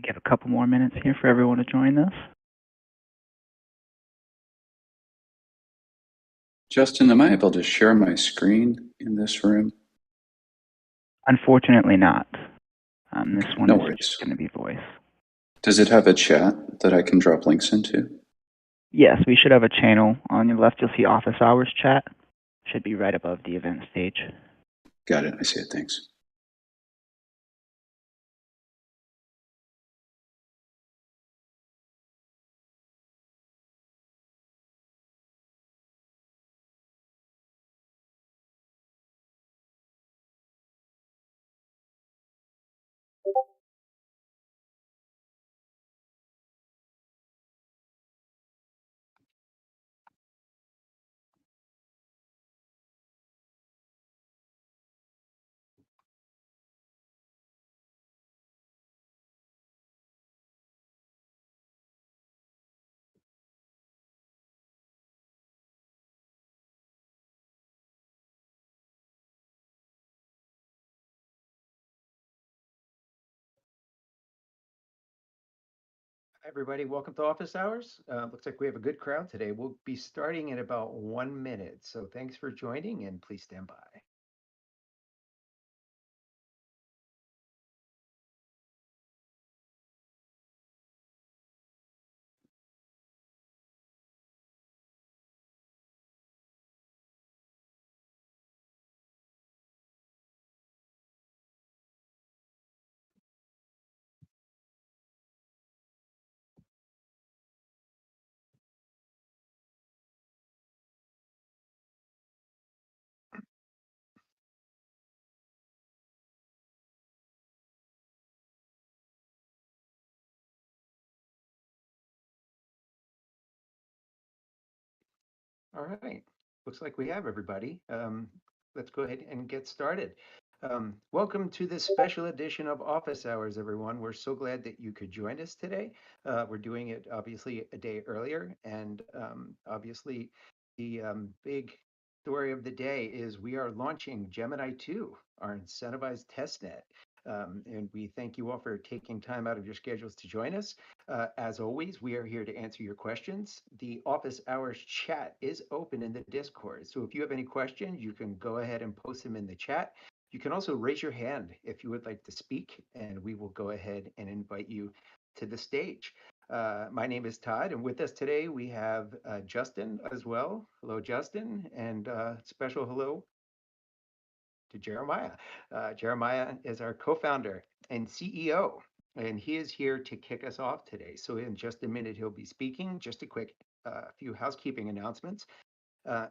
Give a couple more minutes here for everyone to join this. Justin, am I able to share my screen in this room? Unfortunately not. This one No is worries. just going to be voice. Does it have a chat that I can drop links into? Yes, we should have a channel. On your left, you'll see Office Hours chat. Should be right above the event stage. Got it. I see it. Thanks. Hi, everybody. Welcome to Office Hours. Looks like we have a good crowd today. We'll be starting in about 1 minute. So thanks for joining and please stand by. All right. Looks like we have everybody. Let's go ahead and get started. Welcome to this special edition of Office Hours, everyone. We're so glad that you could join us today. We're doing it obviously a day earlier, and obviously the big story of the day is we are launching Gemini 2, our incentivized testnet. And we thank you all for taking time out of your schedules to join us. As always, we are here to answer your questions. The Office Hours chat is open in the Discord. So if you have any questions, you can go ahead and post them in the chat. You can also raise your hand if you would like to speak, and we will go ahead and invite you to the stage. My name is Todd, and with us today we have Justin as well. Hello, Justin, and special hello to Jeremiah. Jeremiah is our co-founder and CEO, and he is here to kick us off today. So in just a minute, he'll be speaking. Just a quick few housekeeping announcements.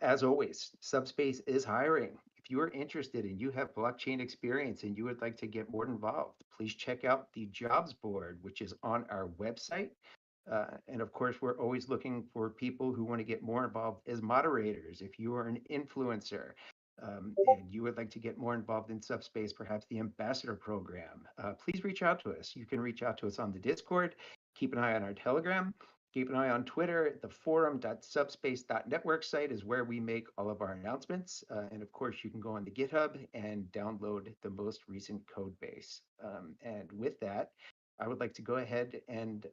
As always, Subspace is hiring. If you are interested and you have blockchain experience and you would like to get more involved, please check out the jobs board, which is on our website. And of course, we're always looking for people who want to get more involved as moderators. If you are an influencer, and you would like to get more involved in Subspace, perhaps the ambassador program, please reach out to us. You can reach out to us on the Discord. Keep an eye on our Telegram. Keep an eye on Twitter. The forum.subspace.network site is where we make all of our announcements. And of course, you can go on the GitHub and download the most recent code base. And with that, I would like to go ahead and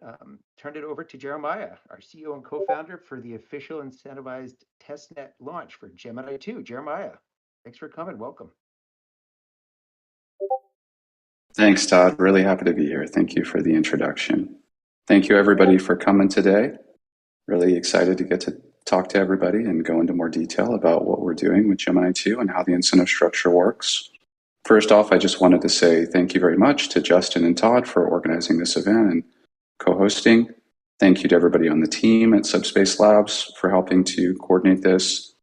turn it over to Jeremiah, our CEO and co-founder for the official incentivized testnet launch for Gemini 2. Jeremiah. Thanks for coming. Welcome. Thanks, Todd. Really happy to be here. Thank you for the introduction. Thank you, everybody, for coming today. Really excited to get to talk to everybody and go into more detail about what we're doing with Gemini 2 and how the incentive structure works. First off, I just wanted to say thank you very much to Justin and Todd for organizing this event and co-hosting. Thank you to everybody on the team at Subspace Labs for helping to coordinate this.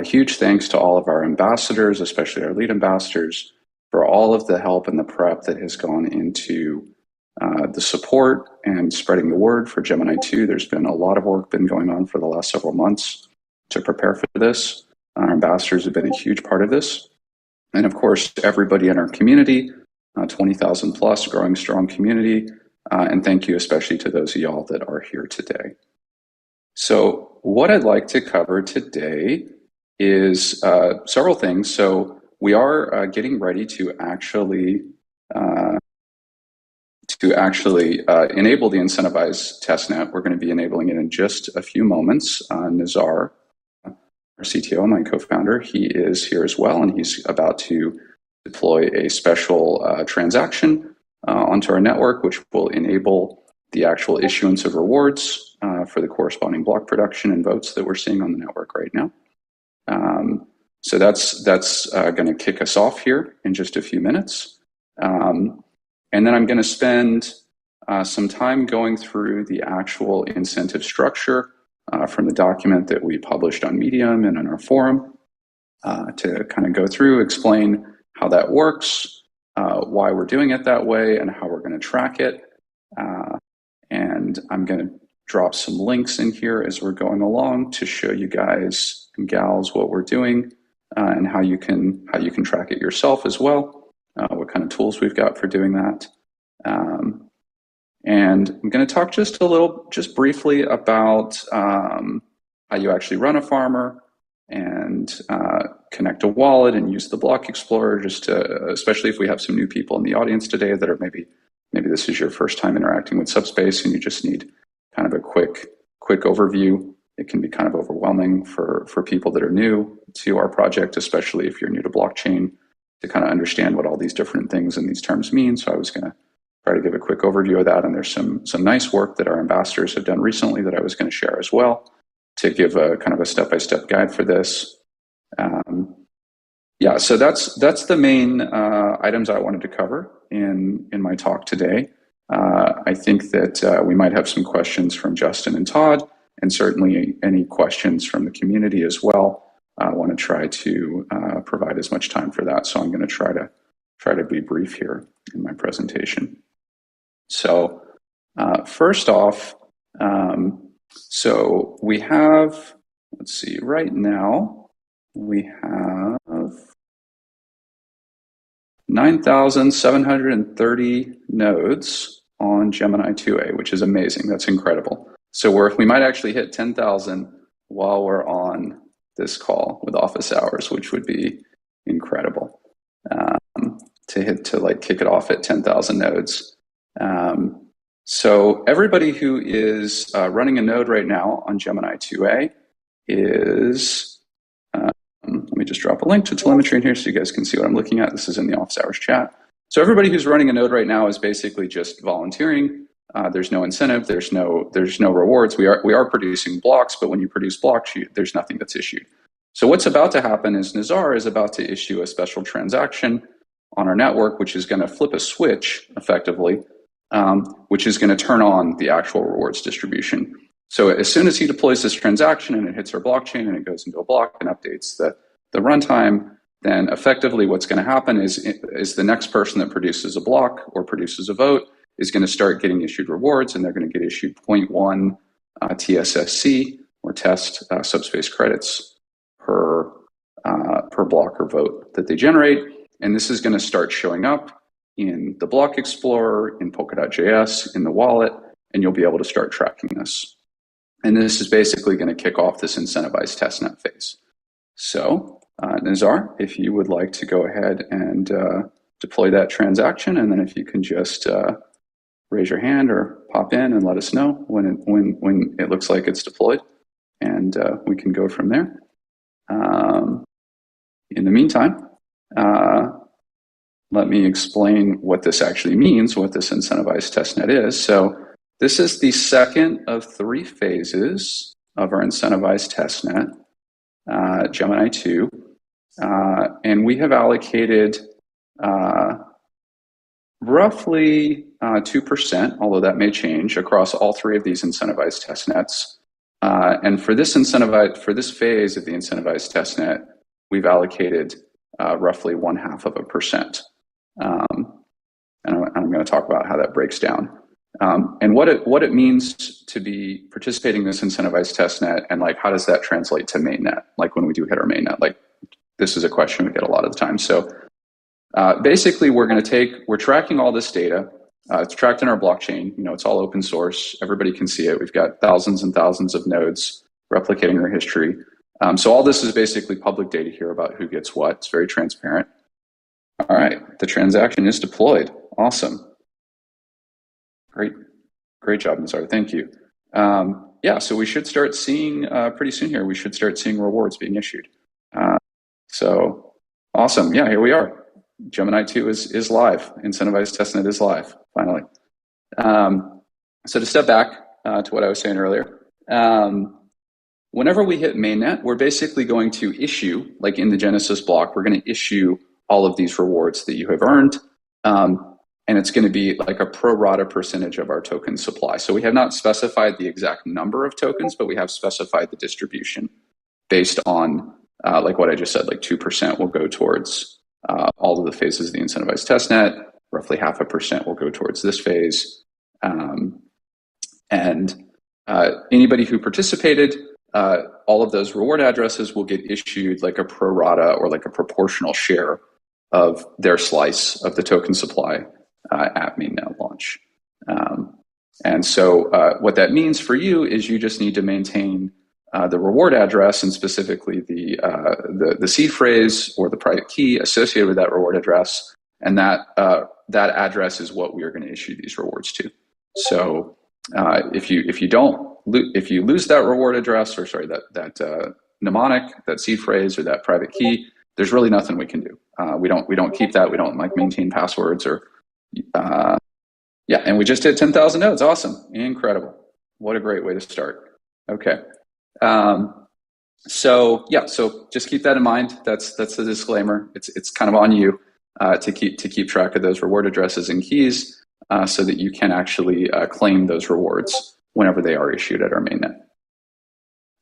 Huge thanks to all of our ambassadors, especially our lead ambassadors, for all of the help and the prep that has gone into the support and spreading the word for Gemini 2. There's been a lot of work been going on for the last several months to prepare for this. Our ambassadors have been a huge part of this. And of course, everybody in our community, 20,000 plus, growing strong community. And thank you especially to those of y'all that are here today. So what I'd like to cover today is several things. So we are getting ready to actually to actually enable the incentivized testnet. We're going to be enabling it in just a few moments. Nizar, our CTO, my co-founder, he is here as well, and he's about to deploy a special transaction onto our network, which will enable the actual issuance of rewards for the corresponding block production and votes that we're seeing on the network right now. So that's going to kick us off here in just a few minutes. And then I'm going to spend some time going through the actual incentive structure from the document that we published on Medium and in our forum to kind of go through, explain how that works, why we're doing it that way, and how we're going to track it. And I'm going to drop some links in here as we're going along to show you guys and gals what we're doing and how you can track it yourself as well. What kind of tools we've got for doing that. And I'm going to talk just briefly about how you actually run a farmer and connect a wallet and use the Block Explorer, just to, especially if we have some new people in the audience today that are maybe this is your first time interacting with Subspace and you just need kind of a quick overview. It can be kind of overwhelming for people that are new to our project, especially if you're new to blockchain, to kind of understand what all these different things and these terms mean. So I was going to try to give a quick overview of that. And there's some nice work that our ambassadors have done recently that I was going to share as well to give a kind of a step-by-step guide for this. Yeah, so that's the main items I wanted to cover in my talk today. I think that we might have some questions from Justin and Todd, and certainly any questions from the community as well. I want to try to provide as much time for that. So I'm going to try to be brief here in my presentation. So first off, so we have, let's see, right now we have 9,730 nodes on Gemini 2A, which is amazing. That's incredible. So we might actually hit 10,000 while we're on this call with office hours, which would be incredible to kick it off at 10,000 nodes. So everybody who is running a node right now on Gemini 2A is, let me just drop a link to telemetry in here so you guys can see what I'm looking at. This is in the office hours chat. So everybody who's running a node right now is basically just volunteering. There's no incentive. There's no rewards. We are producing blocks, but when you produce blocks, there's nothing that's issued. So what's about to happen is Nizar is about to issue a special transaction on our network, which is going to flip a switch effectively, which is going to turn on the actual rewards distribution. So as soon as he deploys this transaction and it hits our blockchain and it goes into a block and updates the runtime, then effectively what's going to happen is the next person that produces a block or produces a vote is going to start getting issued rewards, and they're going to get issued 0.1 TSSC or test subspace credits per block or vote that they generate. And this is going to start showing up in the Block Explorer, in Polkadot.js, in the wallet, and you'll be able to start tracking this. And this is basically going to kick off this incentivized testnet phase. So, Nizar, if you would like to go ahead and deploy that transaction, and then if you can just raise your hand or pop in and let us know when it looks like it's deployed, and we can go from there. In the meantime, let me explain what this actually means, what this incentivized testnet is. So this is the second of 3 phases of our incentivized testnet, Gemini 2. And we have allocated roughly 2%, although that may change, across all 3 of these incentivized testnets. And for this phase of the incentivized testnet, we've allocated roughly 0.5%. And I'm going to talk about how that breaks down. And what it means to be participating in this incentivized testnet, and how does that translate to mainnet? Like when we do hit our mainnet, this is a question we get a lot of the time. So basically, we're tracking all this data. It's tracked in our blockchain. It's all open source. Everybody can see it. We've got thousands and thousands of nodes replicating our history. So all this is basically public data here about who gets what. It's very transparent. All right, the transaction is deployed. Awesome. Great job, Nazar. Thank you. Yeah, so we should start seeing pretty soon here. We should start seeing rewards being issued. So awesome. Yeah, here we are. Gemini 2 is live. Incentivized testnet is live, finally. So to step back to what I was saying earlier, whenever we hit mainnet, we're basically going to issue, like in the Genesis block, we're going to issue all of these rewards that you have earned. And it's going to be like a pro rata percentage of our token supply. So we have not specified the exact number of tokens, but we have specified the distribution based on like what I just said, like 2% will go towards all of the phases of the incentivized testnet. Roughly 0.5% will go towards this phase. And anybody who participated, all of those reward addresses will get issued like a pro rata or like a proportional share of their slice of the token supply at mainnet launch. And so what that means for you is you just need to maintain the reward address, and specifically the seed phrase or the private key associated with that reward address, and that address is what we are going to issue these rewards to. So if you lose that reward address, or sorry, that mnemonic, that seed phrase, or that private key, there's really nothing we can do. We don't keep that. We don't like maintain passwords or yeah. And we just hit 10,000 nodes. Awesome, incredible. What a great way to start. Okay. So yeah, so just keep that in mind. That's the disclaimer. It's kind of on you to keep track of those reward addresses and keys so that you can actually claim those rewards whenever they are issued at our mainnet.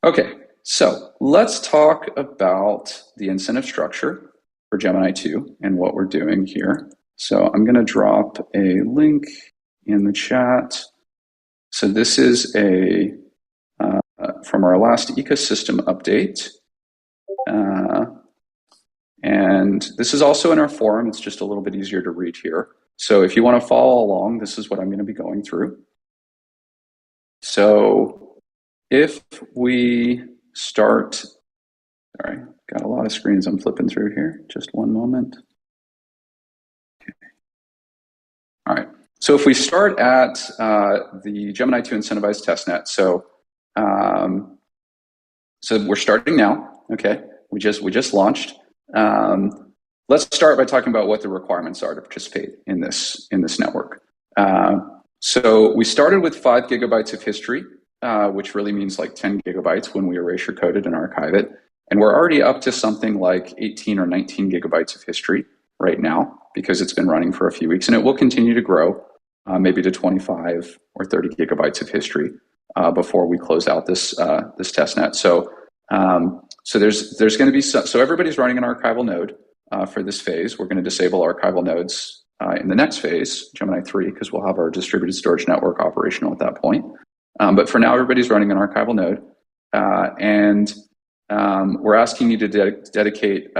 Okay, so let's talk about the incentive structure for Gemini 2 and what we're doing here. So I'm going to drop a link in the chat. So this is from our last ecosystem update. And this is also in our forum. It's just a little bit easier to read here. So if you want to follow along, this is what I'm going to be going through. So if we start, sorry, got a lot of screens I'm flipping through here. Just one moment. Okay. All right. So if we start at the Gemini 2 incentivized testnet, so we're starting now. Okay, we just launched. Let's start by talking about what the requirements are to participate in this network. So we started with 5 gigabytes of history, which really means like 10 gigabytes when we erase your code it and archive it. And we're already up to something like 18 or 19 gigabytes of history right now because it's been running for a few weeks, and it will continue to grow maybe to 25 or 30 gigabytes of history before we close out this testnet. So there's going to be so everybody's running an archival node for this phase. We're going to disable archival nodes in the next phase, Gemini 3, because we'll have our distributed storage network operational at that point. But for now, everybody's running an archival node, and we're asking you to dedicate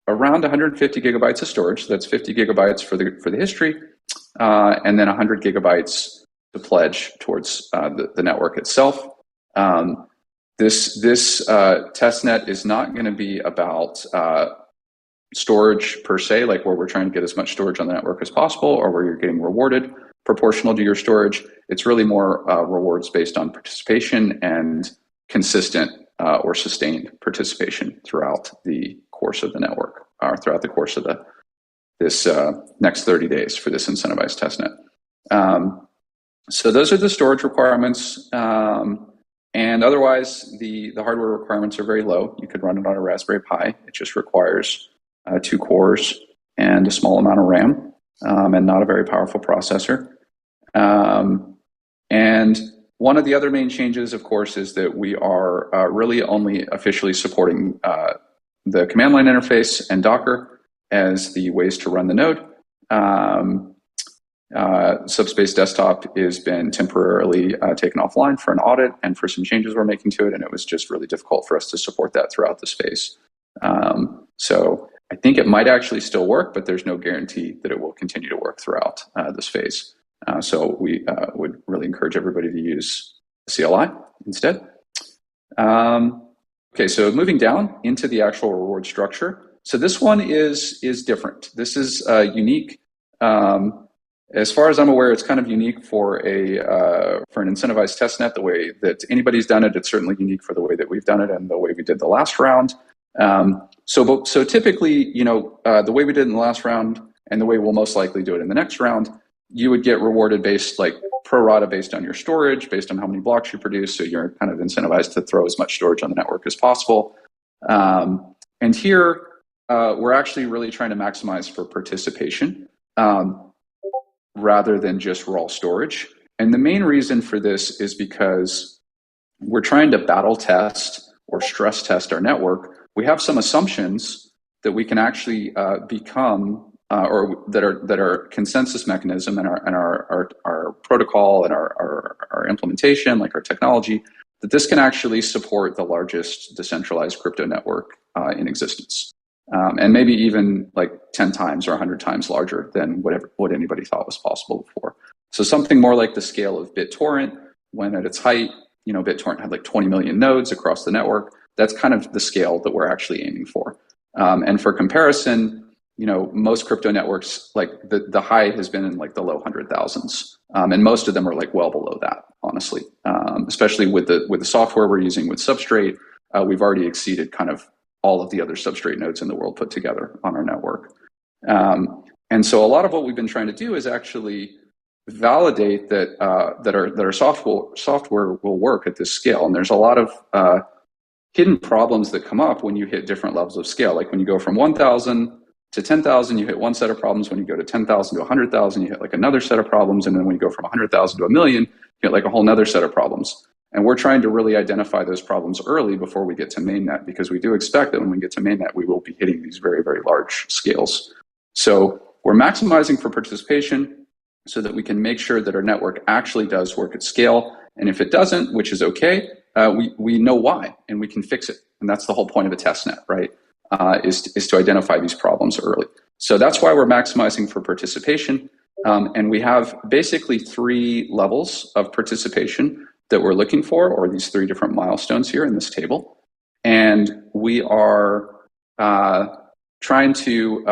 around 150 gigabytes of storage. That's 50 gigabytes for the history, and then 100 gigabytes to pledge towards the network itself. This testnet is not going to be about storage per se, like where we're trying to get as much storage on the network as possible, or where you're getting rewarded proportional to your storage. It's really more rewards based on participation and consistent or sustained participation throughout the course of the network, or throughout the course of this next 30 days for this incentivized testnet. So those are the storage requirements. And otherwise, the hardware requirements are very low. You could run it on a Raspberry Pi. It just requires 2 cores and a small amount of RAM, and not a very powerful processor. And one of the other main changes, of course, is that we are really only officially supporting the command line interface and Docker as the ways to run the node. Subspace Desktop has been temporarily taken offline for an audit and for some changes we're making to it, and it was just really difficult for us to support that throughout this phase. So I think it might actually still work, but there's no guarantee that it will continue to work throughout this phase. So we would really encourage everybody to use CLI instead. Okay, so moving down into the actual reward structure. So this one is different. This is unique. As far as I'm aware, it's kind of unique for an incentivized testnet. The way that anybody's done it, it's certainly unique for the way that we've done it and the way we did the last round. So typically, the way we did in the last round and the way we'll most likely do it in the next round, you would get rewarded based like pro rata based on your storage, based on how many blocks you produce. So you're kind of incentivized to throw as much storage on the network as possible. And here, we're actually really trying to maximize for participation rather than just raw storage. And the main reason for this is because we're trying to battle test or stress test our network. We have some assumptions that we can actually become, or that are consensus mechanism in our protocol and our implementation, like our technology, that this can actually support the largest decentralized crypto network in existence. And maybe even like 10 times or 100 times larger than what anybody thought was possible before. So something more like the scale of BitTorrent, when at its height, BitTorrent had like 20 million nodes across the network. That's kind of the scale that we're actually aiming for. And for comparison, most crypto networks, like the high has been in like the low 100,000s. And most of them are like well below that, honestly. Especially with the software we're using with Substrate, we've already exceeded kind of all of the other substrate nodes in the world put together on our network. And so a lot of what we've been trying to do is actually validate that our software will work at this scale. And there's a lot of hidden problems that come up when you hit different levels of scale. Like when you go from 1,000 to 10,000, you hit one set of problems. When you go to 10,000 to 100,000, you hit like another set of problems. And then when you go from 100,000 to a million, you hit like a whole nother set of problems. And we're trying to really identify those problems early before we get to mainnet, because we do expect that when we get to mainnet, we will be hitting these very, very large scales. So we're maximizing for participation so that we can make sure that our network actually does work at scale. And if it doesn't, which is okay, we know why and we can fix it. And that's the whole point of a testnet, right? Is to identify these problems early. So that's why we're maximizing for participation. And we have basically 3 levels of participation that we're looking for, or these 3 different milestones here in this table. And we are trying to,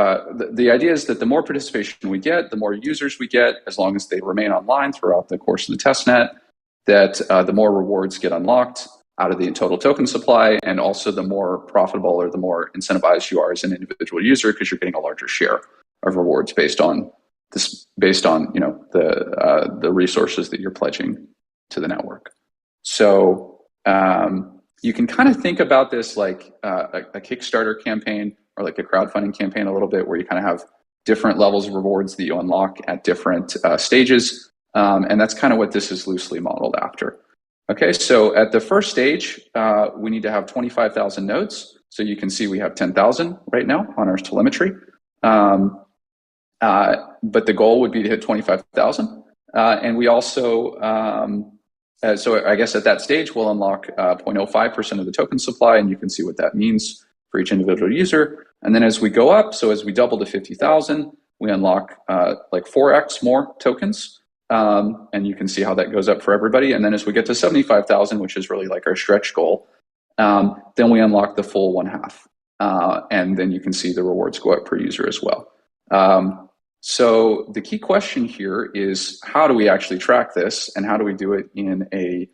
the idea is that the more participation we get, the more users we get, as long as they remain online throughout the course of the testnet, that the more rewards get unlocked out of the total token supply, and also the more profitable or the more incentivized you are as an individual user, because you're getting a larger share of rewards based on the resources that you're pledging to the network. So you can kind of think about this like a Kickstarter campaign or like a crowdfunding campaign a little bit, where you kind of have different levels of rewards that you unlock at different stages. And that's kind of what this is loosely modeled after. Okay, so at the first stage, we need to have 25,000 nodes. So you can see we have 10,000 right now on our telemetry. But the goal would be to hit 25,000. And we also, so I guess at that stage, we'll unlock 0.05% of the token supply, and you can see what that means for each individual user. And then as we go up, so as we double to 50,000, we unlock like 4x more tokens. And you can see how that goes up for everybody. And then as we get to 75,000, which is really like our stretch goal, then we unlock the full 1/2. And then you can see the rewards go up per user as well. So the key question here is, how do we actually track this, and how do we do it in a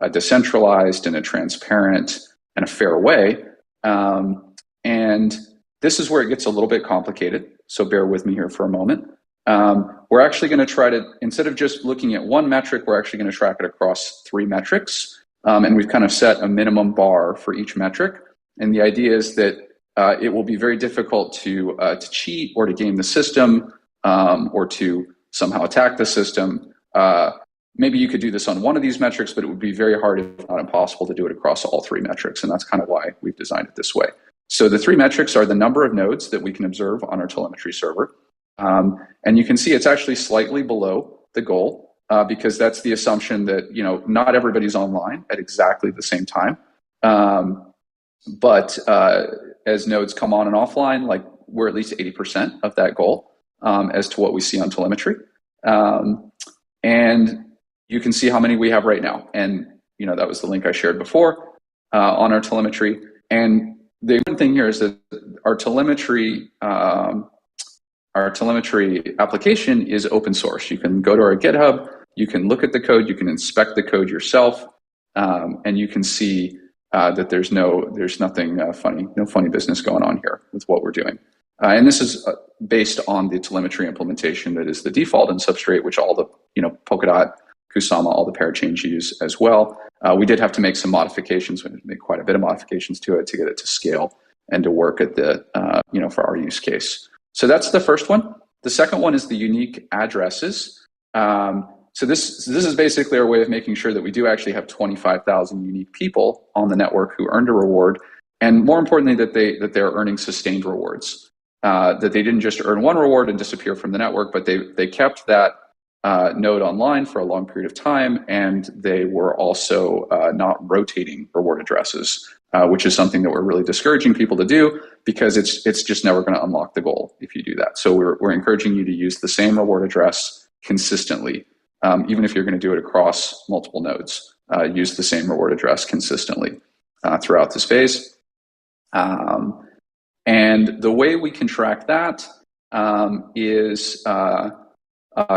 decentralized and a transparent and a fair way? And this is where it gets a little bit complicated. So bear with me here for a moment. We're actually going to try to, instead of just looking at one metric, we're actually going to track it across 3 metrics. And we've kind of set a minimum bar for each metric. And the idea is that it will be very difficult to cheat or to game the system, or to somehow attack the system. Maybe you could do this on one of these metrics, but it would be very hard, if not impossible, to do it across all 3 metrics. And that's kind of why we've designed it this way. So the 3 metrics are the number of nodes that we can observe on our telemetry server. And you can see it's actually slightly below the goal, because that's the assumption that, not everybody's online at exactly the same time. But as nodes come on and offline, like we're at least 80% of that goal, as to what we see on telemetry. And you can see how many we have right now. And, that was the link I shared before on our telemetry. And the important thing here is that our telemetry our telemetry application is open source. You can go to our GitHub, you can look at the code, you can inspect the code yourself, and you can see that there's nothing funny, no funny business going on here with what we're doing. And this is based on the telemetry implementation that is the default in Substrate, which all the Polkadot, Kusama, all the parachains use as well. We did have to make some modifications. We had to make quite a bit of modifications to it to get it to scale and to work at the for our use case. So that's the first one. The second one is the unique addresses. So this is basically our way of making sure that we do actually have 25,000 unique people on the network who earned a reward, and more importantly, that they're earning sustained rewards. That they didn't just earn one reward and disappear from the network, but they kept that node online for a long period of time, and they were also not rotating reward addresses, which is something that we're really discouraging people to do, because it's just never going to unlock the goal if you do that. So we're encouraging you to use the same reward address consistently, even if you're going to do it across multiple nodes. Use the same reward address consistently throughout this phase. And the way we can track that is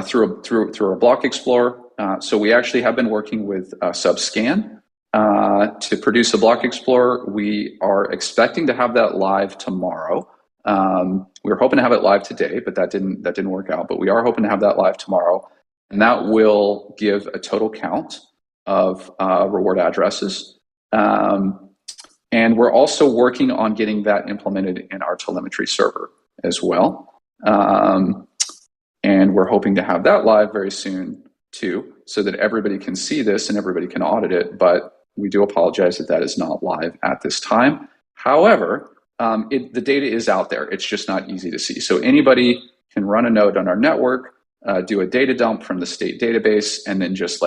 through our block explorer. So we actually have been working with Subscan to produce a block explorer. We are expecting to have that live tomorrow. We were hoping to have it live today, but that didn't work out. But we are hoping to have that live tomorrow, and that will give a total count of reward addresses. And we're also working on getting that implemented in our telemetry server as well. And we're hoping to have that live very soon too, so that everybody can see this and everybody can audit it. But we do apologize that is not live at this time. However, the data is out there. It's just not easy to see. So anybody can run a node on our network, do a data dump from the state database, and then just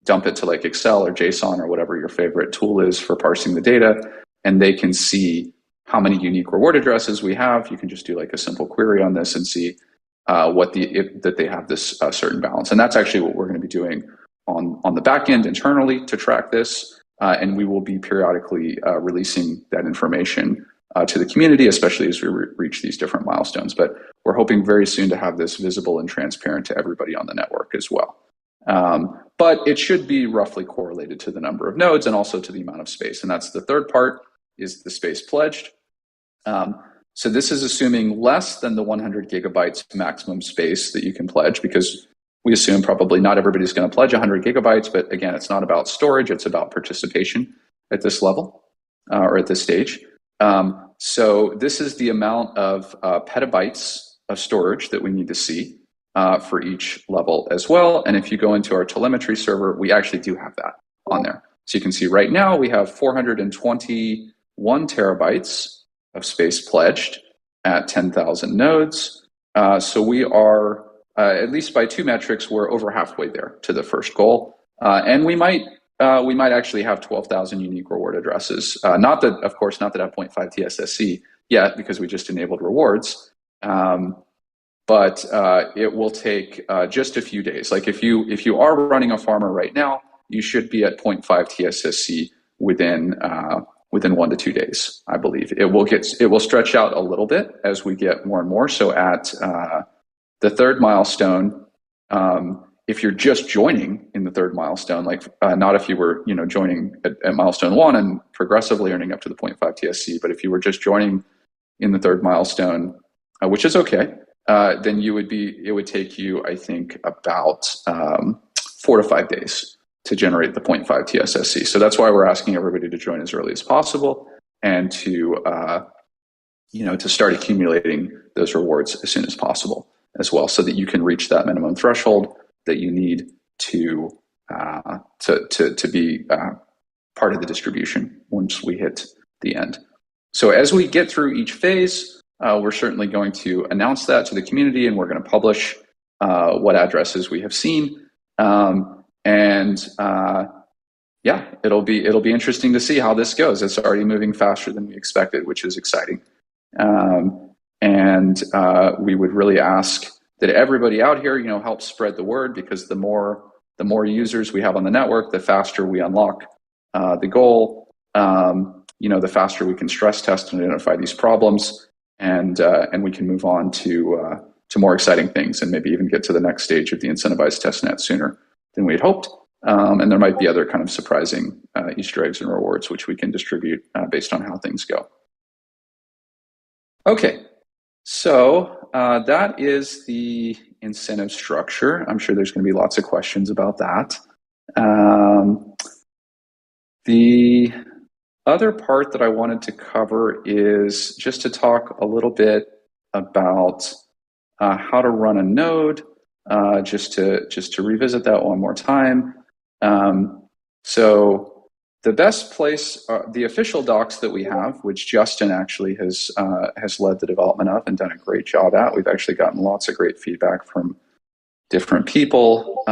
dump it to Excel or JSON or whatever your favorite tool is for parsing the data, and they can see how many unique reward addresses we have. You can just do a simple query on this and see that they have this certain balance. And that's actually what we're going to be doing on the back end internally to track this. And we will be periodically releasing that information to the community, especially as we reach these different milestones. But we're hoping very soon to have this visible and transparent to everybody on the network as well. But it should be roughly correlated to the number of nodes and also to the amount of space. And that's the third part, is the space pledged. So this is assuming less than the 100 gigabytes maximum space that you can pledge, because we assume probably not everybody's going to pledge 100 gigabytes. But again, it's not about storage, it's about participation at this level or at this stage. So this is the amount of petabytes of storage that we need to see for each level as well. And if you go into our telemetry server, we actually do have that on there. So you can see right now we have 421 terabytes of space pledged at 10,000 nodes. So we are, at least by two metrics, we're over halfway there to the first goal. And we might actually have 12,000 unique reward addresses. Not that have 0.5 TSSC yet, because we just enabled rewards. But it will take just a few days. If you are running a farmer right now, you should be at 0.5 TSSC within 1 to 2 days, I believe. It will stretch out a little bit as we get more and more. So at the third milestone, if you're just joining in the third milestone, not if you were joining at milestone 1 and progressively earning up to the 0.5 TSC, but if you were just joining in the third milestone, which is okay, then it would take you, I think, about 4 to 5 days to generate the 0.5 TSSC. So that's why we're asking everybody to join as early as possible and to start accumulating those rewards as soon as possible as well, so that you can reach that minimum threshold that you need to be part of the distribution once we hit the end. So as we get through each phase, we're certainly going to announce that to the community, and we're going to publish what addresses we have seen. It'll be interesting to see how this goes. It's already moving faster than we expected, which is exciting. We would really ask that everybody out here, help spread the word, because the more users we have on the network, the faster we unlock the goal. The faster we can stress test and identify these problems, and we can move on to more exciting things, and maybe even get to the next stage of the incentivized testnet sooner than we had hoped. And there might be other kind of surprising Easter eggs and rewards, which we can distribute based on how things go. Okay, so that is the incentive structure. I'm sure there's going to be lots of questions about that. The other part that I wanted to cover is just to talk a little bit about how to run a node, just to revisit that one more time. So the best place, the official docs that we have, which Justin actually has led the development of and done a great job at. We've actually gotten lots of great feedback from different people,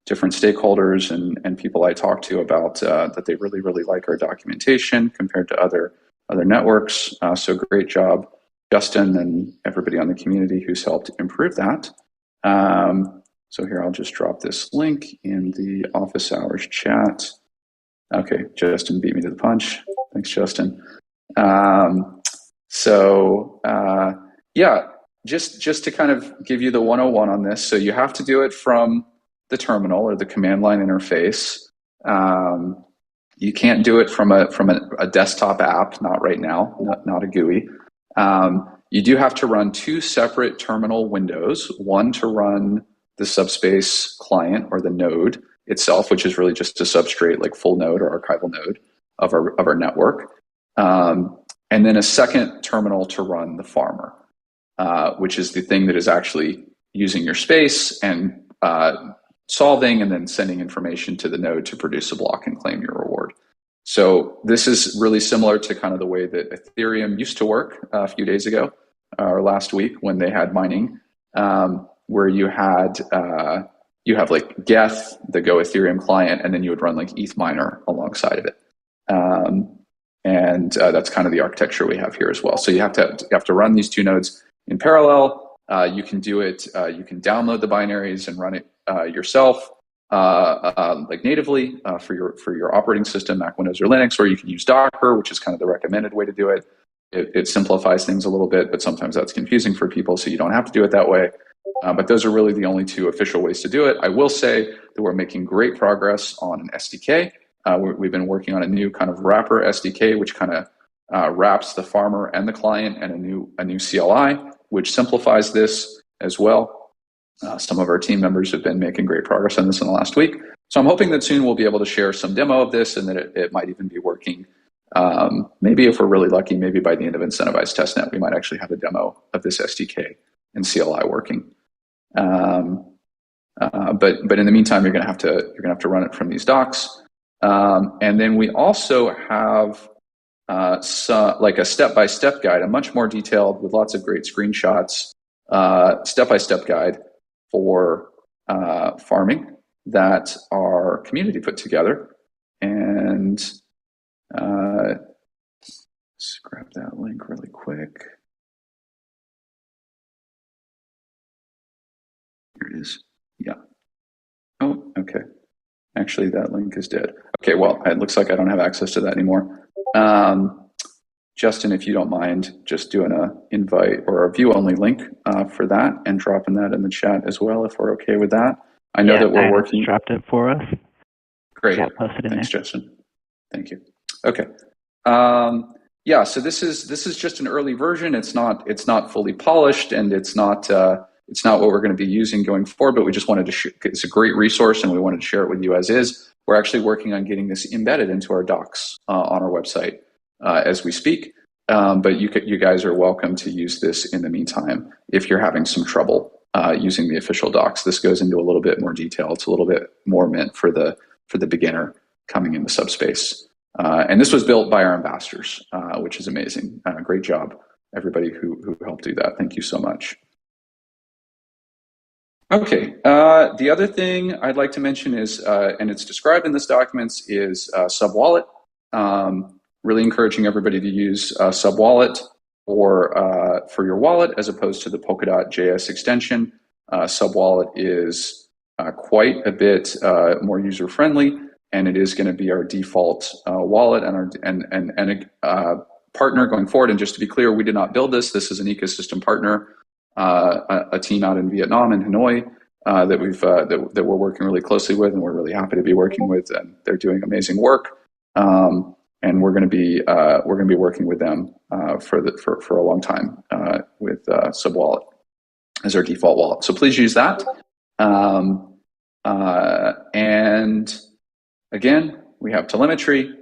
different stakeholders, and people I talk to about that they really, really like our documentation compared to other networks. So great job, Justin, and everybody on the community who's helped improve that. So here, I'll just drop this link in the office hours chat. Okay, Justin beat me to the punch. Thanks, Justin. Yeah, just to kind of give you the 101 on this. So you have to do it from the terminal or the command line interface. You can't do it from a desktop app, not right now, not a GUI. You do have to run two separate terminal windows, one to run the Subspace client or the node itself, which is really just a substrate like full node or archival node of our network. And then a second terminal to run the farmer, which is the thing that is actually using your space and solving and then sending information to the node to produce a block and claim your reward. So this is really similar to kind of the way that Ethereum used to work a few days ago or last week when they had mining, where you have like Geth, the Go Ethereum client, and then you would run like ETH miner alongside of it. And that's kind of the architecture we have here as well. So you have to run these two nodes in parallel. You can do it. You can download the binaries and run it yourself, like natively for your operating system, Mac, Windows, or Linux, or you can use Docker, which is kind of the recommended way to do it. It simplifies things a little bit, but sometimes that's confusing for people, so you don't have to do it that way. But those are really the only two official ways to do it. I will say that we're making great progress on an SDK. We've been working on a new kind of wrapper SDK, which kind of wraps the farmer and the client, and a new CLI, which simplifies this as well. Some of our team members have been making great progress on this in the last week. So I'm hoping that soon we'll be able to share some demo of this, and that it might even be working. Maybe if we're really lucky, maybe by the end of incentivized testnet, we might actually have a demo of this SDK and CLI working. But in the meantime, you're going to have to run it from these docs. And then we also have like a step-by-step guide, a much more detailed with lots of great screenshots, step-by-step guide for farming that our community put together. And let's grab that link really quick. Here it is. Yeah. Oh, okay. Actually, that link is dead. Okay, well, it looks like I don't have access to that anymore. Justin, if you don't mind just doing an invite or a view-only link for that and dropping that in the chat as well, if we're okay with that. I know that we're working. Dropped it for us. Great. Yeah, posted in Thanks, there. Justin. Thank you. Okay. Yeah. So this is just an early version. It's not fully polished, and it's not what we're going to be using going forward. But we just wanted to. It's a great resource, and we wanted to share it with you as is. We're actually working on getting this embedded into our docs on our website as we speak. But you guys are welcome to use this in the meantime if you're having some trouble using the official docs. This goes into a little bit more detail. It's a little bit more meant for the beginner coming into Subspace. And this was built by our ambassadors, which is amazing. Great job, everybody who helped do that. Thank you so much. Okay, the other thing I'd like to mention is, and it's described in this documents, is SubWallet. Really encouraging everybody to use SubWallet for your wallet as opposed to the Polkadot.js extension. SubWallet is quite a bit more user-friendly, and it is going to be our default wallet and a partner going forward. And just to be clear, we did not build this. This is an ecosystem partner a team out in Vietnam and Hanoi that we're working really closely with, and we're really happy to be working with, and they're doing amazing work. And we're going to be working with them for a long time with Subwallet as our default wallet. So please use that. And again, we have telemetry.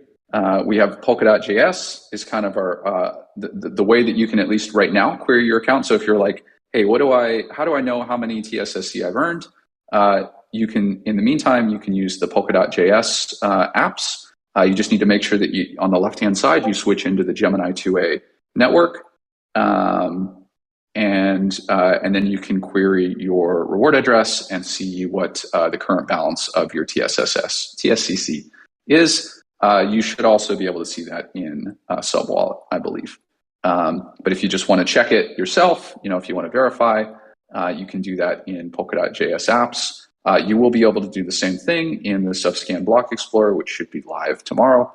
We have Polkadot.js is kind of our the way that you can at least right now query your account. So if you're like, hey, how do I know how many TSSC I've earned? You can, in the meantime, you can use the Polkadot.js apps. You just need to make sure that on the left-hand side, you switch into the Gemini 2A network. And then you can query your reward address and see what the current balance of your TSCC is. You should also be able to see that in Subwallet, I believe. But if you just want to check it yourself, if you want to verify, you can do that in Polkadot.js apps. You will be able to do the same thing in the Subscan Block Explorer, which should be live tomorrow.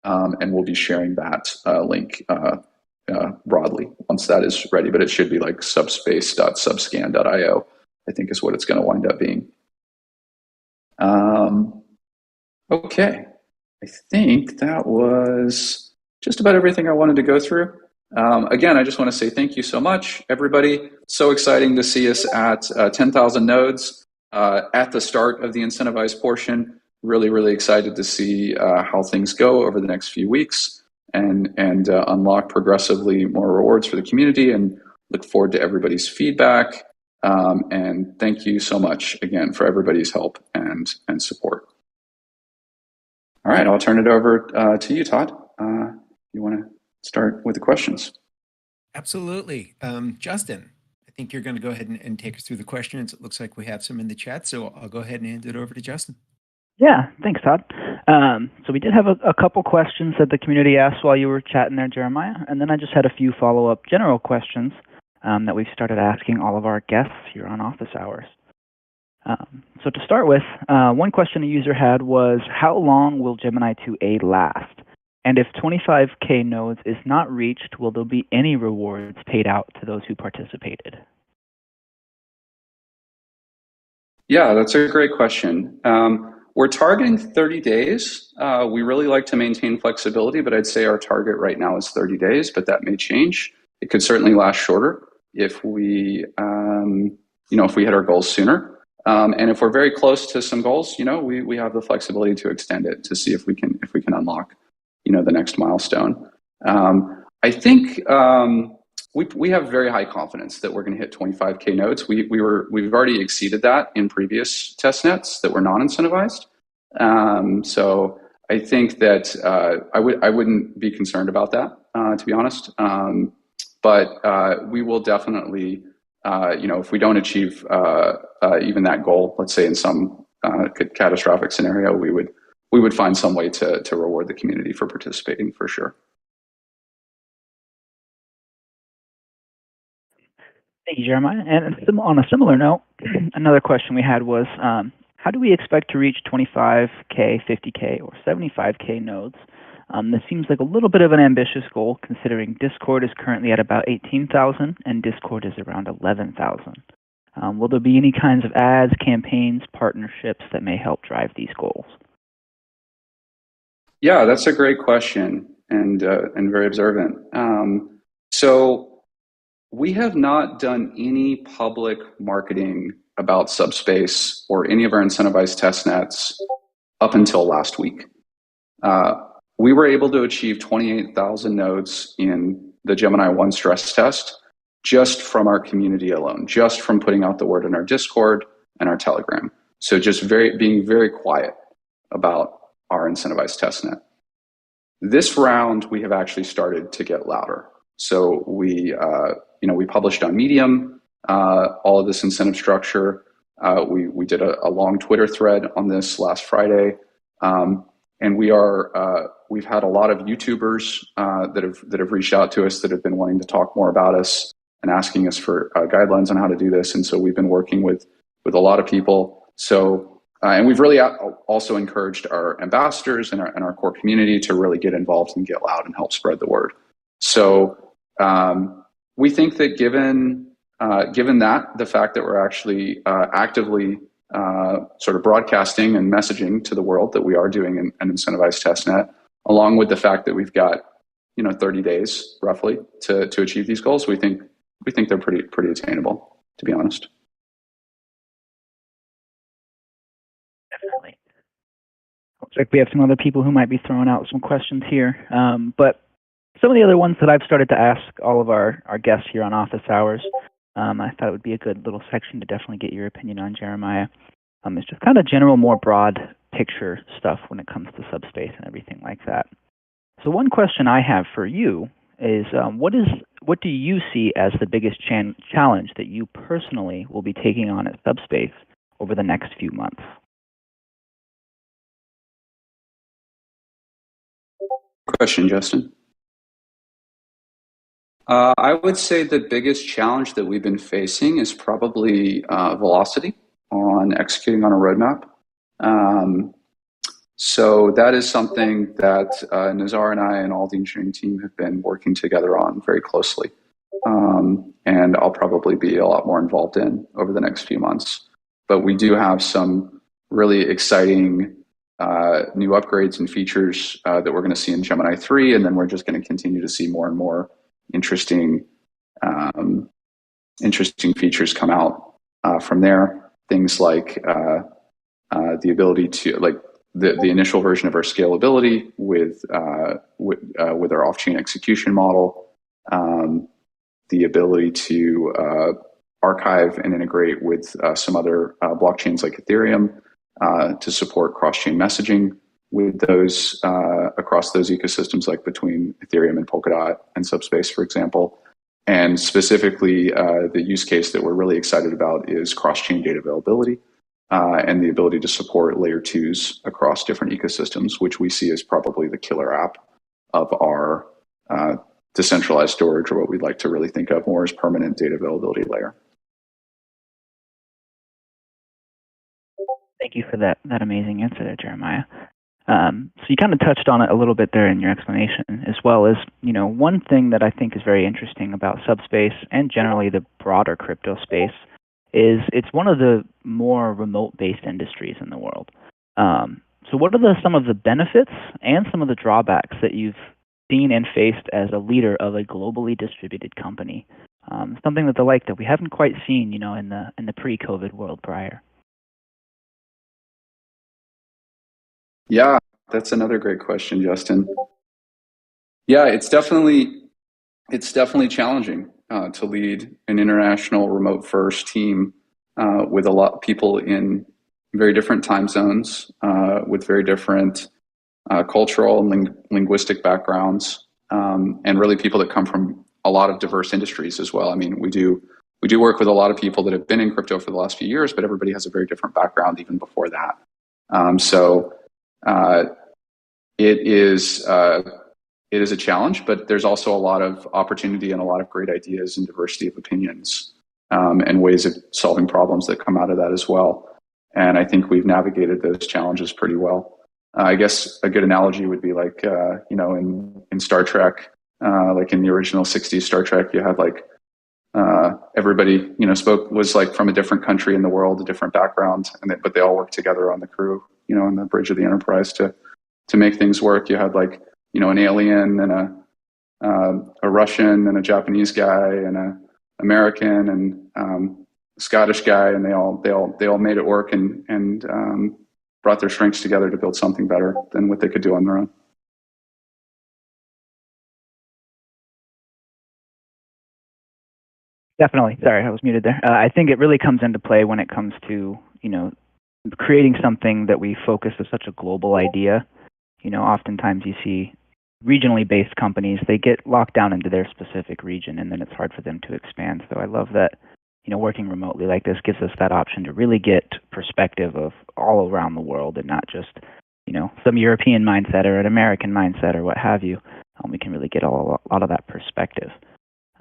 And we'll be sharing that link broadly once that is ready. But it should be like subspace.subscan.io, I think is what it's going to wind up being. Okay. I think that was just about everything I wanted to go through. Again, I just want to say thank you so much, everybody. So exciting to see us at 10,000 nodes at the start of the incentivized portion. Really, really excited to see how things go over the next few weeks and unlock progressively more rewards for the community, and look forward to everybody's feedback. And thank you so much again for everybody's help and support. All right, I'll turn it over to you, Todd. You want to start with the questions? Absolutely. Justin, I think you're going to go ahead and take us through the questions. It looks like we have some in the chat, so I'll go ahead and hand it over to Justin. Yeah, thanks, Todd. So we did have a couple questions that the community asked while you were chatting there, Jeremiah, and then I just had a few follow-up general questions that we've started asking all of our guests here on Office Hours. So to start with, one question a user had was, how long will Gemini 2A last? And if 25K nodes is not reached, will there be any rewards paid out to those who participated? Yeah, that's a great question. We're targeting 30 days. We really like to maintain flexibility, but I'd say our target right now is 30 days, but that may change. It could certainly last shorter if we, if we hit our goals sooner. And if we're very close to some goals, we have the flexibility to extend it to see if we can unlock, the next milestone. I think we have very high confidence that we're going to hit 25K nodes. We've already exceeded that in previous test nets that were non-incentivized. So I think that I wouldn't be concerned about that, to be honest. But we will definitely, if we don't achieve even that goal, let's say in some catastrophic scenario, we would find some way to reward the community for participating, for sure. Thank you, Jeremiah. And on a similar note, another question we had was, how do we expect to reach 25K, 50K, or 75K nodes? This seems like a little bit of an ambitious goal, considering Discord is currently at about 18,000 and Discord is around 11,000. Will there be any kinds of ads, campaigns, partnerships that may help drive these goals? Yeah, that's a great question and very observant. So we have not done any public marketing about Subspace or any of our incentivized test nets up until last week. We were able to achieve 28,000 nodes in the Gemini 1 stress test just from our community alone, just from putting out the word in our Discord and our Telegram. So just being very quiet about our incentivized testnet. This round, we have actually started to get louder. So we published on Medium all of this incentive structure. We did a long Twitter thread on this last Friday, and we've had a lot of YouTubers that have reached out to us that have been wanting to talk more about us and asking us for guidelines on how to do this. And so we've been working with a lot of people. So. And we've really also encouraged our ambassadors and our core community to really get involved and get loud and help spread the word. So we think that given given that, the fact that we're actually actively sort of broadcasting and messaging to the world that we are doing an incentivized testnet, along with the fact that we've got 30 days roughly to achieve these goals, we think they're pretty attainable, to be honest. Definitely. Looks like we have some other people who might be throwing out some questions here. But some of the other ones that I've started to ask all of our guests here on Office Hours, I thought it would be a good little section to definitely get your opinion on, Jeremiah. It's just kind of general, more broad picture stuff when it comes to Subspace and everything like that. So one question I have for you is, what do you see as the biggest challenge that you personally will be taking on at Subspace over the next few months? Question, Justin. I would say the biggest challenge that we've been facing is probably velocity on executing on a roadmap. So that is something that Nazar and I and all the engineering team have been working together on very closely. And I'll probably be a lot more involved in over the next few months. But we do have some really exciting new upgrades and features that we're going to see in Gemini 3, and then we're just going to continue to see more and more interesting features come out from there. Things like the ability to, like, the initial version of our scalability with our off-chain execution model, the ability to archive and integrate with some other blockchains like Ethereum to support cross-chain messaging with those across those ecosystems, like between Ethereum and Polkadot and Subspace, for example. And specifically, the use case that we're really excited about is cross-chain data availability and the ability to support layer 2s across different ecosystems, which we see as probably the killer app of our decentralized storage, or what we'd like to really think of more as permanent data availability layer. Thank you for that amazing answer there, Jeremiah. So you kind of touched on it a little bit there in your explanation, as well as, one thing that I think is very interesting about Subspace and generally the broader crypto space is it's one of the more remote-based industries in the world. So what are some of the benefits and some of the drawbacks that you've seen and faced as a leader of a globally distributed company? Something that we haven't quite seen, in the pre-COVID world prior. Yeah, that's another great question, Justin. Yeah, it's definitely challenging to lead an international remote-first team with a lot of people in very different time zones, with very different cultural and linguistic backgrounds, and really people that come from a lot of diverse industries as well. I mean, we do work with a lot of people that have been in crypto for the last few years, but everybody has a very different background even before that. It is a challenge, but there's also a lot of opportunity and a lot of great ideas and diversity of opinions and ways of solving problems that come out of that as well. And I think we've navigated those challenges pretty well. I guess a good analogy would be like, in Star Trek, like in the original 60s Star Trek, you had like everybody, was like from a different country in the world, a different background, but they all worked together on the crew, on the bridge of the Enterprise to make things work. You had like, an alien and a Russian and a Japanese guy and a American and a Scottish guy, and they all made it work and brought their strengths together to build something better than what they could do on their own. Definitely. Sorry, I was muted there. I think it really comes into play when it comes to, creating something that we focus as such a global idea. Oftentimes you see regionally based companies, they get locked down into their specific region, and then it's hard for them to expand. So I love that, working remotely like this gives us that option to really get perspective of all around the world and not just, some European mindset or an American mindset or what have you. We can really get a lot of that perspective.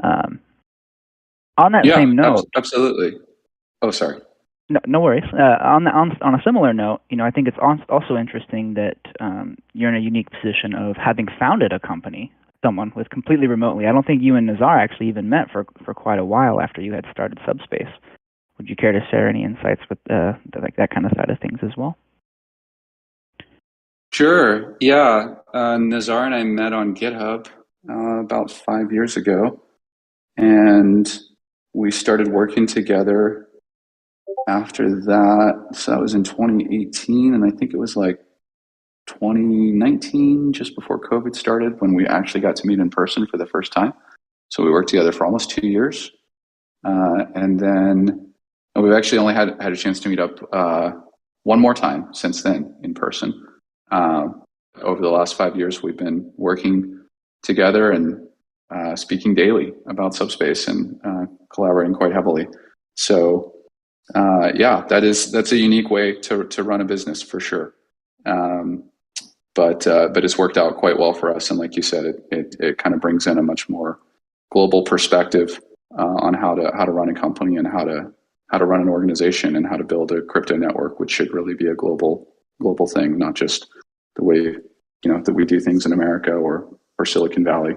On that same note, absolutely. Oh, sorry. No worries. On a similar note, I think it's also interesting that you're in a unique position of having founded a company someone with completely remotely. I don't think you and Nazar actually even met for quite a while after you had started Subspace. Would you care to share any insights with like that kind of side of things as well? Sure. Yeah. Nazar and I met on GitHub about 5 years ago, and we started working together after that. So that was in 2018, and I think it was like 2019, just before COVID started, when we actually got to meet in person for the first time. So we worked together for almost 2 years. And then we've actually only had a chance to meet up one more time since then in person. Over the last 5 years, we've been working together and speaking daily about Subspace and collaborating quite heavily. So yeah, that's a unique way to run a business for sure. But it's worked out quite well for us. And like you said, it kind of brings in a much more global perspective on how to run a company and how to run an organization and how to build a crypto network, which should really be a global thing, not just the way that we do things in America or Silicon Valley.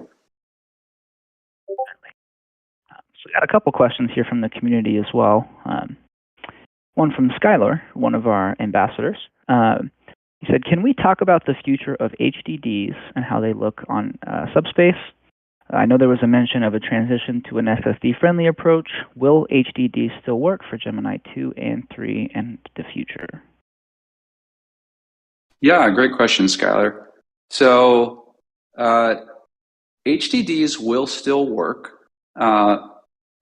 So we got a couple questions here from the community as well. One from Skylar, one of our ambassadors. He said, can we talk about the future of HDDs and how they look on Subspace? I know there was a mention of a transition to an SSD-friendly approach. Will HDDs still work for Gemini 2 and 3 and the future? Yeah, great question, Skylar. So HDDs will still work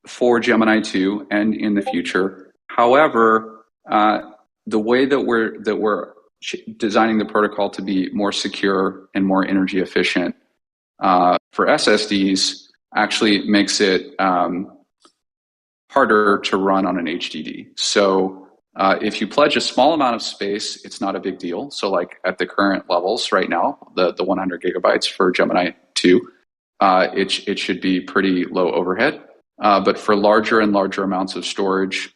for Gemini 2 and in the future. However, the way that we're designing the protocol to be more secure and more energy efficient for SSDs actually makes it harder to run on an HDD. So if you pledge a small amount of space, it's not a big deal. So like at the current levels right now, the 100 gigabytes for Gemini 2, it should be pretty low overhead. But for larger and larger amounts of storage,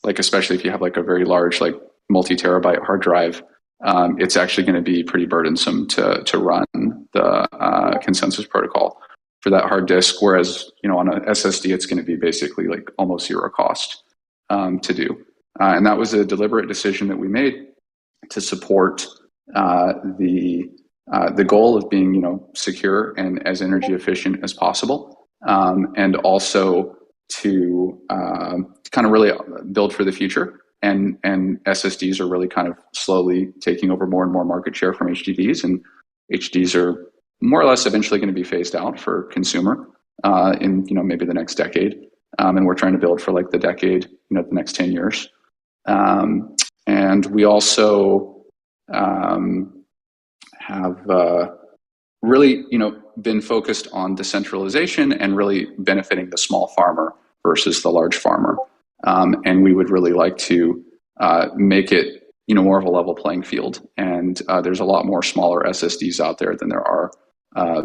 like especially if you have like a very large like multi-terabyte hard drive, it's actually going to be pretty burdensome to run the consensus protocol for that hard disk. Whereas on a SSD, it's going to be basically like almost zero cost to do. And that was a deliberate decision that we made to support the goal of being secure and as energy efficient as possible, and also to kind of really build for the future. And SSDs are really kind of slowly taking over more and more market share from HDDs, and HDDs are more or less eventually going to be phased out for consumer in maybe the next decade. And we're trying to build for like the decade, the next 10 years. And we also have really been focused on decentralization and really benefiting the small farmer versus the large farmer. And we would really like to make it more of a level playing field. And there's a lot more smaller SSDs out there than there are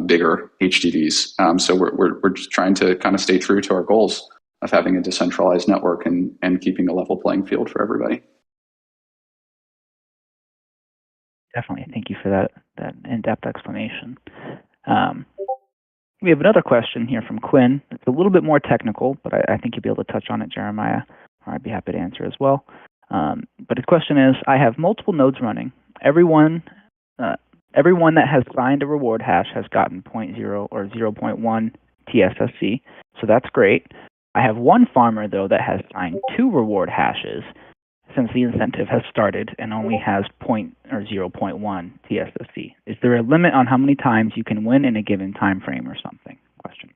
bigger HDDs. So we're just trying to kind of stay true to our goals of having a decentralized network and keeping a level playing field for everybody. Definitely. Thank you for that in-depth explanation. We have another question here from Quinn. It's a little bit more technical, but I think you'll be able to touch on it, Jeremiah, or I'd be happy to answer as well. But his question is, I have multiple nodes running. Everyone that has signed a reward hash has gotten 0.0 or 0.1 TSSC, so that's great. I have one farmer, though, that has signed 2 reward hashes since the incentive has started and only has 0.1 TSSC. Is there a limit on how many times you can win in a given time frame or something? Question.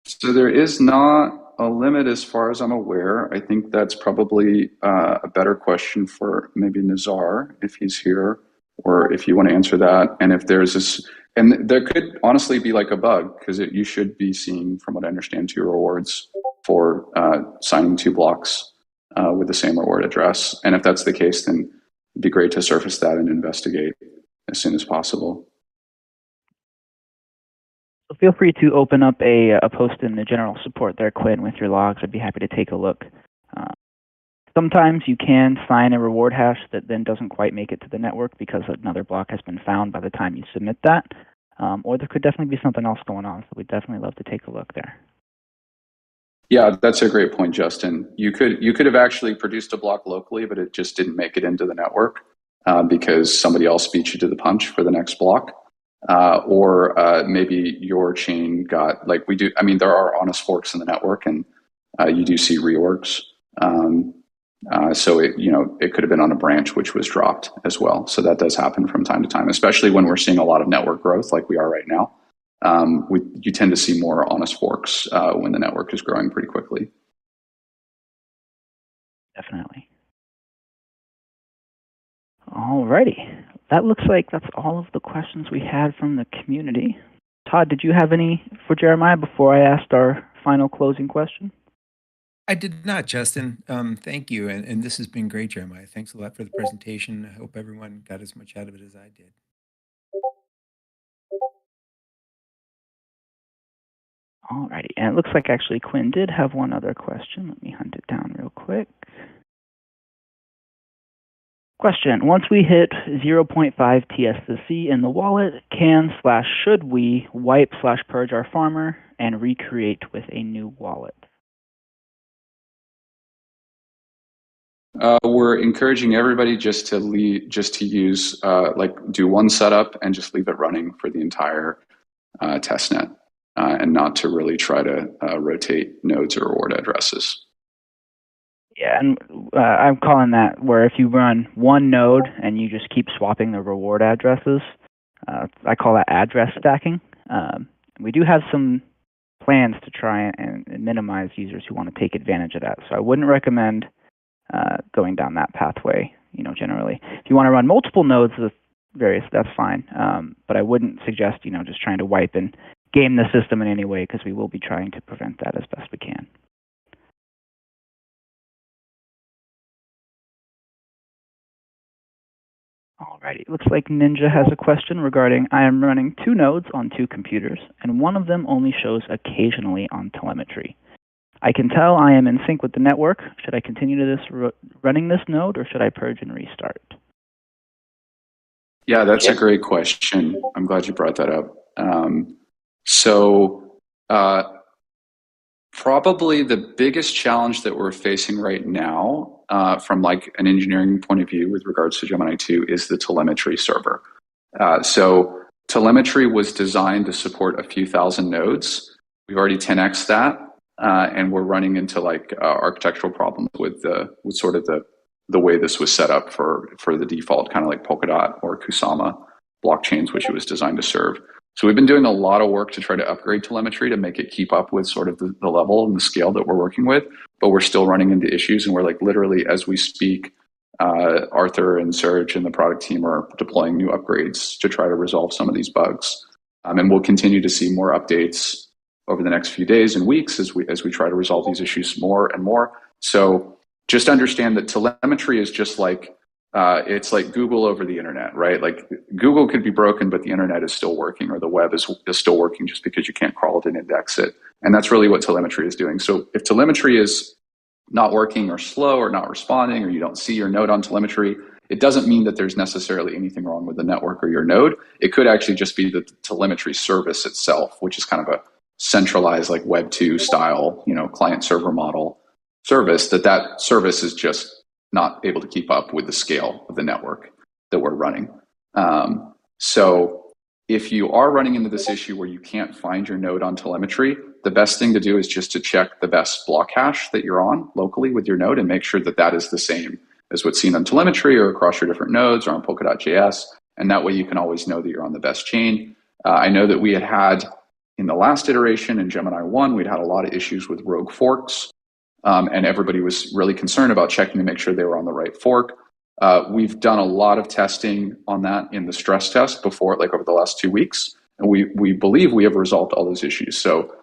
So there is not a limit as far as I'm aware. I think that's probably a better question for maybe Nazar if he's here, or if you want to answer that. And if there's this, and there could honestly be like a bug, because you should be seeing, from what I understand, 2 rewards for signing 2 blocks with the same reward address. And if that's the case, then it'd be great to surface that and investigate as soon as possible. So feel free to open up a post in the general support there, Quinn, with your logs. I'd be happy to take a look. Sometimes you can sign a reward hash that then doesn't quite make it to the network because another block has been found by the time you submit that. Or there could definitely be something else going on, so we'd definitely love to take a look there. Yeah, that's a great point, Justin. You could have actually produced a block locally, but it just didn't make it into the network because somebody else beat you to the punch for the next block. Or maybe your chain got, like we do, I mean, there are honest forks in the network, and you do see reorgs. So it could have been on a branch which was dropped as well. So that does happen from time to time, especially when we're seeing a lot of network growth like we are right now. You tend to see more honest forks when the network is growing pretty quickly. Definitely. Alrighty. That looks like that's all of the questions we had from the community. Todd, did you have any for Jeremiah before I asked our final closing question? I did not, Justin. Thank you. And this has been great, Jeremiah. Thanks a lot for the presentation. I hope everyone got as much out of it as I did. Alrighty, and it looks like actually Quinn did have one other question. Let me hunt it down real quick. Question: once we hit 0.5 TSC in the wallet, can/should we wipe/purge our farmer and recreate with a new wallet? We're encouraging everybody just to use do one setup and just leave it running for the entire testnet, and not to really try to rotate nodes or reward addresses. Yeah, and I'm calling that where if you run one node and you just keep swapping the reward addresses, I call that address stacking. We do have some plans to try and minimize users who want to take advantage of that. So I wouldn't recommend going down that pathway, generally. If you want to run multiple nodes with various, that's fine. But I wouldn't suggest, just trying to wipe and game the system in any way, because we will be trying to prevent that as best we can. Alrighty, it looks like Ninja has a question regarding: I am running 2 nodes on 2 computers, and one of them only shows occasionally on telemetry. I can tell I am in sync with the network. Should I continue to running this node, or should I purge and restart? Yeah, that's a great question. I'm glad you brought that up. Probably the biggest challenge that we're facing right now, from like an engineering point of view with regards to Gemini 2, is the telemetry server. So telemetry was designed to support a few thousand nodes. We've already 10x that, and we're running into architectural problems with sort of the way this was set up for the default, kind of like Polkadot or Kusama blockchains, which it was designed to serve. So we've been doing a lot of work to try to upgrade telemetry to make it keep up with sort of the level and the scale that we're working with, but we're still running into issues, and we're literally, as we speak, Arthur and Serge and the product team are deploying new upgrades to try to resolve some of these bugs. And we'll continue to see more updates over the next few days and weeks as we try to resolve these issues more and more. So just understand that telemetry is just it's like Google over the internet, right? Like Google could be broken, but the internet is still working, or the web is still working just because you can't crawl it and index it. And that's really what telemetry is doing. So if telemetry is not working or slow or not responding, or you don't see your node on telemetry, it doesn't mean that there's necessarily anything wrong with the network or your node. It could actually just be the telemetry service itself, which is kind of a centralized Web 2 style, client server model service, that service is just not able to keep up with the scale of the network that we're running. So if you are running into this issue where you can't find your node on telemetry, the best thing to do is just to check the best block hash that you're on locally with your node and make sure that is the same as what's seen on telemetry or across your different nodes or on Polkadot.js. And that way you can always know that you're on the best chain. I know that we had in the last iteration in Gemini 1, we'd had a lot of issues with rogue forks. And everybody was really concerned about checking to make sure they were on the right fork. We've done a lot of testing on that in the stress test before, over the last 2 weeks, and we believe we have resolved all those issues. So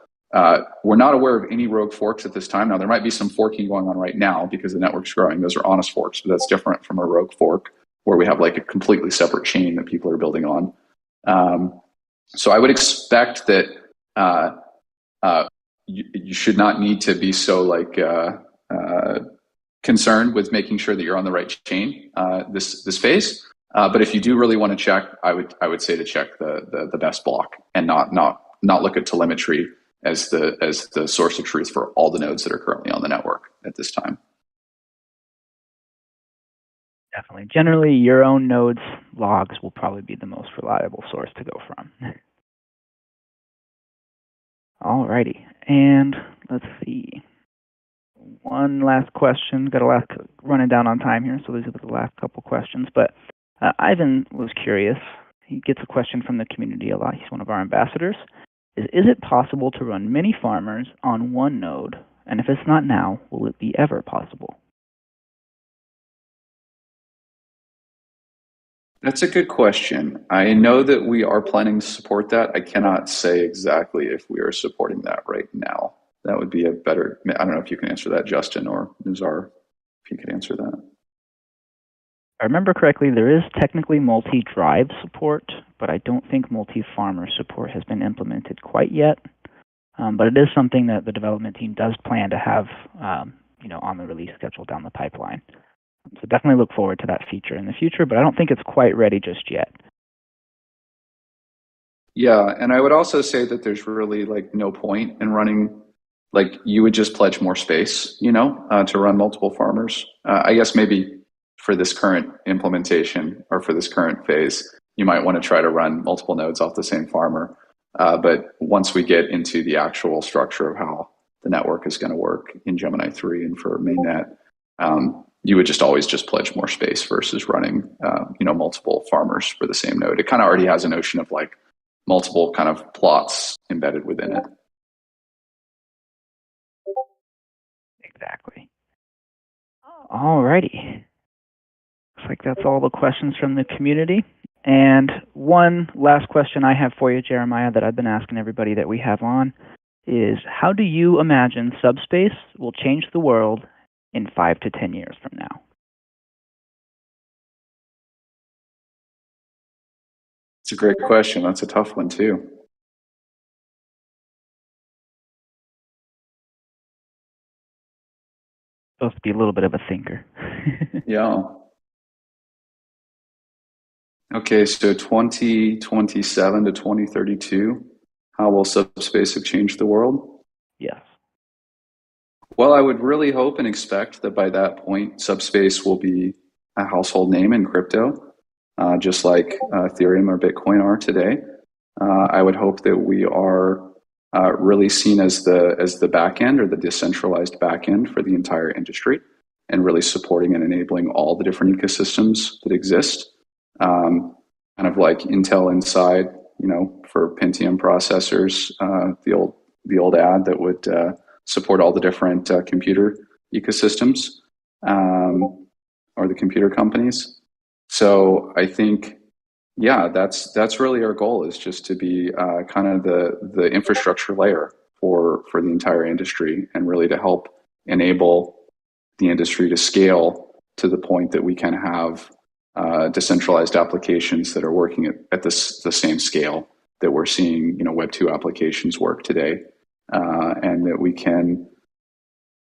we're not aware of any rogue forks at this time. Now, there might be some forking going on right now because the network's growing. Those are honest forks, but that's different from a rogue fork where we have a completely separate chain that people are building on. So I would expect that you should not need to be so concerned with making sure that you're on the right chain this phase. But if you do really want to check, I would say to check the best block and not look at telemetry as the source of truth for all the nodes that are currently on the network at this time. Definitely. Generally, your own node's logs will probably be the most reliable source to go from. Alrighty, and let's see. One last question. Got a last running down on time here, so these are the last couple questions. But Ivan was curious. He gets a question from the community a lot. He's one of our ambassadors. Is it possible to run many farmers on one node? And if it's not now, will it be ever possible? That's a good question. I know that we are planning to support that. I cannot say exactly if we are supporting that right now. That would be a better, I don't know if you can answer that, Justin, or Nizar, if you could answer that. If I remember correctly, there is technically multi-drive support, but I don't think multi-farmer support has been implemented quite yet. But it is something that the development team does plan to have, on the release schedule down the pipeline. So definitely look forward to that feature in the future, but I don't think it's quite ready just yet. Yeah, and I would also say that there's really no point in running, you would just pledge more space, to run multiple farmers. I guess maybe for this current implementation or for this current phase, you might want to try to run multiple nodes off the same farmer. But once we get into the actual structure of how the network is going to work in Gemini 3 and for mainnet, you would always pledge more space versus running, multiple farmers for the same node. It kind of already has a notion of multiple kind of plots embedded within it. Exactly. Alrighty. Looks like that's all the questions from the community. And one last question I have for you, Jeremiah, that I've been asking everybody that we have on is, how do you imagine Subspace will change the world in 5 to 10 years from now? It's a great question. That's a tough one too. Supposed to be a little bit of a thinker. Yeah. Okay, so 2027 to 2032, how will Subspace have changed the world? Yes. Well, I would really hope and expect that by that point, Subspace will be a household name in crypto, just like Ethereum or Bitcoin are today. I would hope that we are really seen as the back end or the decentralized back end for the entire industry, and really supporting and enabling all the different ecosystems that exist. Kind of like Intel Inside, for Pentium processors, the old ad that would support all the different computer ecosystems, or the computer companies. So I think, yeah, that's really our goal, is just to be kind of the infrastructure layer for the entire industry, and really to help enable the industry to scale to the point that we can have decentralized applications that are working at the same scale that we're seeing, Web 2 applications work today, and that we can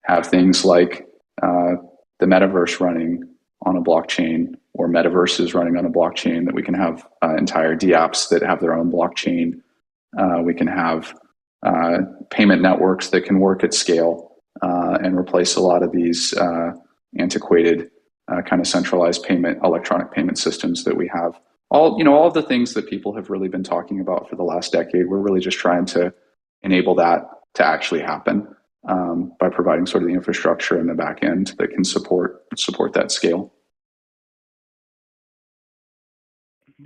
have things like the metaverse running on a blockchain, or metaverses running on a blockchain, that we can have entire dApps that have their own blockchain. We can have payment networks that can work at scale and replace a lot of these antiquated kind of centralized electronic payment systems that we have. All of the things that people have really been talking about for the last decade. We're really just trying to enable that to actually happen by providing sort of the infrastructure in the back end that can support that scale.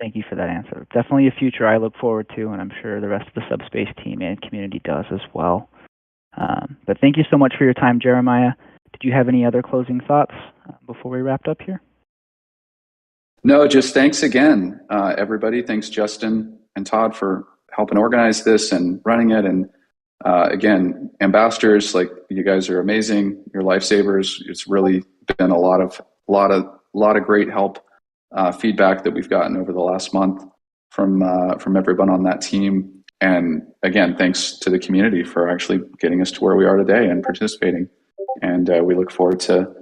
Thank you for that answer. Definitely a future I look forward to, and I'm sure the rest of the Subspace team and community does as well. But thank you so much for your time, Jeremiah. Did you have any other closing thoughts before we wrapped up here? No, just thanks again, everybody. Thanks, Justin and Todd, for helping organize this and running it. And again, ambassadors, you guys are amazing. You're lifesavers. It's really been a lot of great help, feedback that we've gotten over the last month from everyone on that team. And again, thanks to the community for actually getting us to where we are today and participating. And we look forward to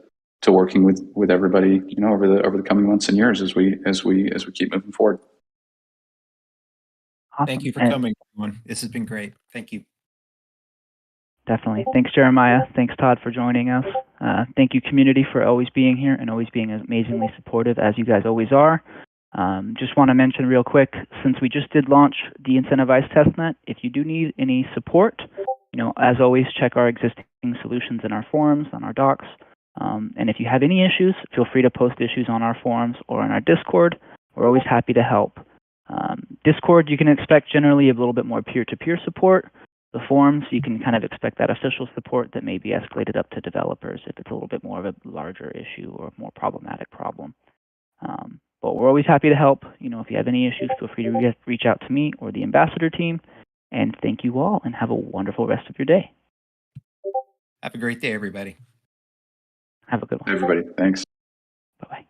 working with everybody, over the coming months and years as we keep moving forward. Awesome. Thank you for coming, everyone. This has been great. Thank you. Definitely. Thanks, Jeremiah. Thanks, Todd, for joining us. Thank you, community, for always being here and always being amazingly supportive, as you guys always are. Just want to mention real quick, since we just did launch the incentivized testnet, if you do need any support, as always, check our existing solutions in our forums, on our docs. And if you have any issues, feel free to post issues on our forums or in our Discord. We're always happy to help. Discord, you can expect generally a little bit more peer-to-peer support. The forums, you can kind of expect that official support that may be escalated up to developers if it's a little bit more of a larger issue or more problematic problem. But we're always happy to help. If you have any issues, feel free to reach out to me or the ambassador team. And thank you all, and have a wonderful rest of your day. Have a great day, everybody. Have a good one. Everybody, thanks. Bye-bye.